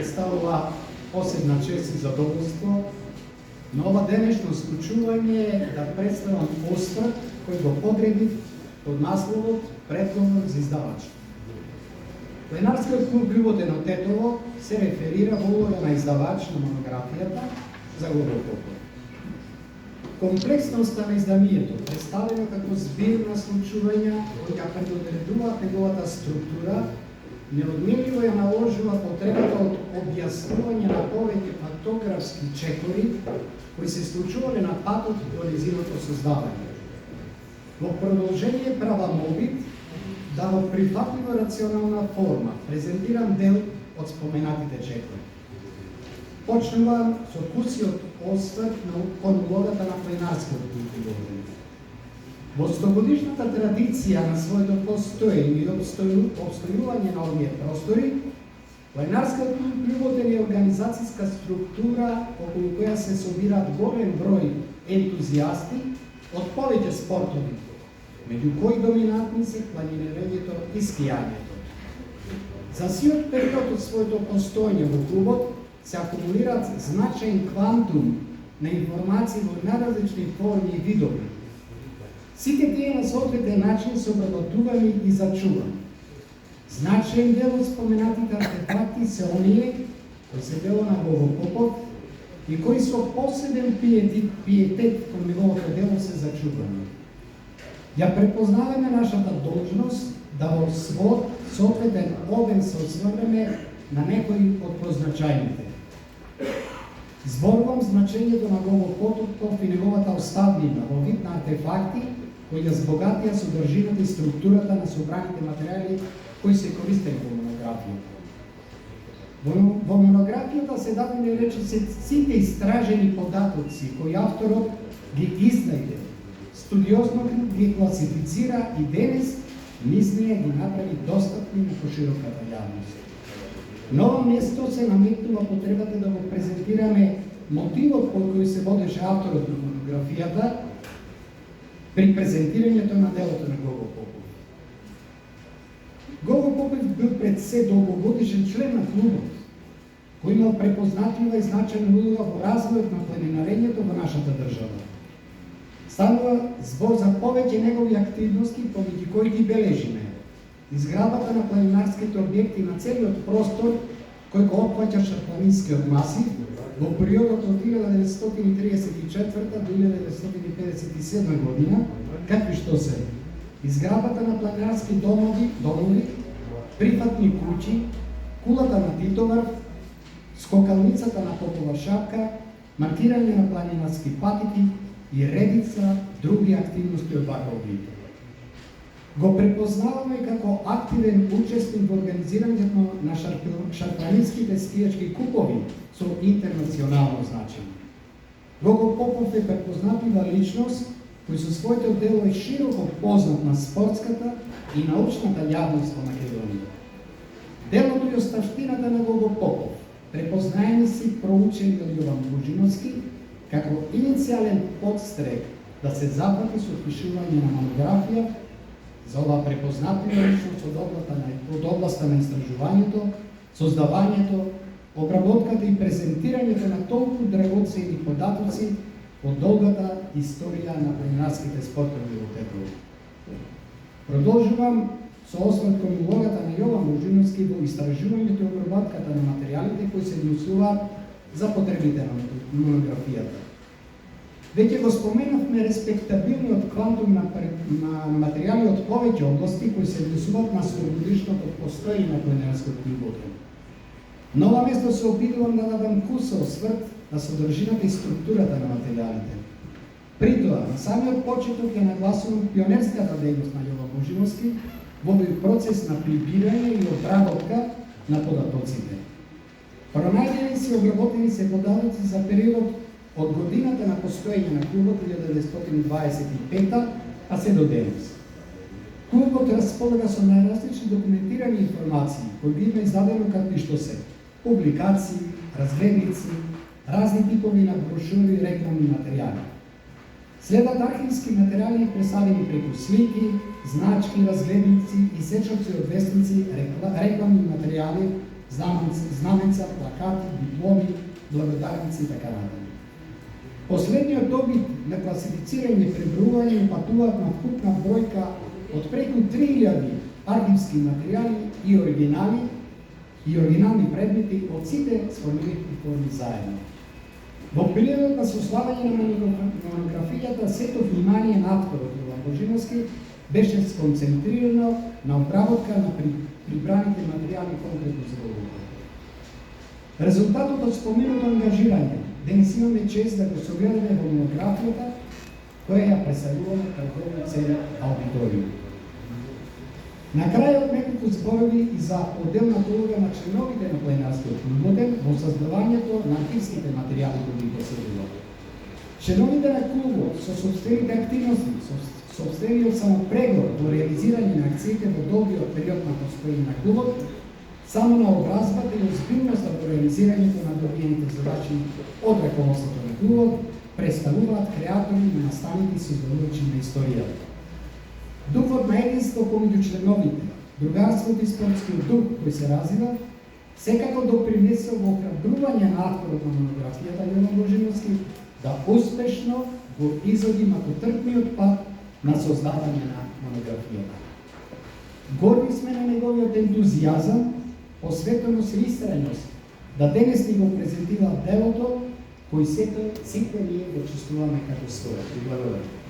представува посебна чест и задоволство на ова денешно случување да представам осврт кој го подредив под насловот Предлог за издавач. Пленарскиот клуб Љуботен од Тетово се реферира во улога на издавач на монографијата за Гого Попов. Комплексноста на изданието, представено како збир на случувања кои ја предодредуваат неговата структура, неодменливо ја наложува потребата од објаснување на повеќе фактографски чекори кои се случувале на патот до нејзиното создавање. Во продолжение правам обид да во прифатлива рационална форма презентирам дел од споменатите чекори. Почнувам со кусиот осврт кон улогата на пленарскиот клуб. Во 100-годишната традиција на своето постоење и обстојување на овие простори, пленарскиот клуб Љуботен е организацијска структура околу која се собираат голем број ентузијасти од повеќе спортови, меѓу кои доминантни се планинерењето и скијањето. За сиот период од своето постоење во клубот се акумулираат значаен квантум на информации во наразлични форми и видови. Сите тие на соодветен начин се обработувани и зачувани. Значаен дел од споменатите артефакти се оние кои се дело на Гого Попов и кои со посебен пиетет кон неговото дело се зачувани. Ја препознаваме нашата должност да во свод соодветен обем се осврнеме на некои од позначајните. Зборувам значењето на Гого Попов и неговата оставина во вид на артефакти кои ја збогатија содржината и структурата на собраните материјали кои се користени во монографијата. Во монографијата се дадени речиси сите истражени податоци кои авторот ги изнајде, студиозно ги класифицира и денес низ неја ги направи достапни на пошироката јавност. На ова место се наметнува потребата да го презентираме мотивот по кој се водеше авторот на монографијата при презентирањето на делото на Гого Попов. Гого Попов бил пред се долгогодишен член на клубот, кој имал препознатлива и значајна улога во развојот на планинарењето во нашата држава. Станува збор за повеќе негови активности, помеѓу кои ги бележиме изградбата на планинарските објекти на целиот простор кој го опфаќа шарпланинскиот масив во периодот од 1934 до 1957 година, какви што се изградбата на планинарски домови, прифатни куќи, кулата на Титовар, скокалницата на Попова шапка, маркирање на планинарски патики и редица други активности од ваков вид. Го препознаваме како активен учесник во организирањето на шарпланинските скијачки купови со интернационално значење. Гого Попов е препознатлива личност кој со своето дело е широко познат на спортската и научната јавност во Македонија. Делото и оставштината на Гого Попов препознаени си проучени од Јован Божиновски како иницијален подстрек да се запати со пишување на монографија за ова препознатлива личност од областа на истражувањето, создавањето, обработката и презентирањето на толку драгоцени податоци од долгата историја на планинарските спортови во Тетово. Продолжувам со осврт кон улогата на Јован Божиновски во истражувањето и обработката на материјалите кои се однесуваат за потребите на монографијата. Веќе го споменавме респектабилниот квантум на материјали од повеќе области кои се однесуваат на 100-годишното постоење на планинарскиот клуб. На ова место се обидувам да дадам куса осврт на содржината и структурата на материјалите. При тоа, на самиот почеток ја нагласувам пионерската дејност на Јован Божиновски во овој процес на прибирање и обработка на податоците. Пронајдени се и обработени се податоци за периодот од годината на постоење на клубот 1925 а се до денес. Клубот располага со најразлични документирани информации кои ги има издадено какви што се публикации, разгледници, разни типови на брошури и рекламни материјали. Следат архивски материјали пресадени преку слики, значки, разгледници и сечоци од вестници, рекламни материјали знаменца, плакати, дипломи, благодарници и така нататък. Последниот обид на класифицирање и пребројување упатуваат на вкупна бројка од преку 3000 архивски материјали и оригинални предмети од сите сформирани форми заедно. Во периодот на сославање на монографијата, сето внимание на авторот Јован Божиновски беше сконцентрирано на обработка на прибраните материјали конкретно за Голгота. Резултатот од споменото ангажирање, денес имаме чест да го согледаме во монографијата, која ја представуваме пред цел аудиториум. На крајот неколку зборови и за отделната улога на членовите на пленарскиот клубоден во создавањето на архивските материјали кои ги поседува. Членовите на клубот со собствените активности, со собствениот самопрегор во реализирање на акциите во долгиот период на постоење на клубот, само на образбата и озбилноста во реализирањето на добиените задачи од раководството на клубот, представуваат креатори на наставници и создавачи на историјата. Духот на единство помеѓу членовите, другарството и спортскиот дух кој се развива, секако допринесе во охрабрување на авторот на монографијата Јован Божиновски да успешно го изоди макотрпниот пат на создавање на монографијата. Горди сме на неговиот ентузијазам, посветеност и истреност да денес ни го презентира делото кој сите ние го чувствуваме како своје. Благодарам.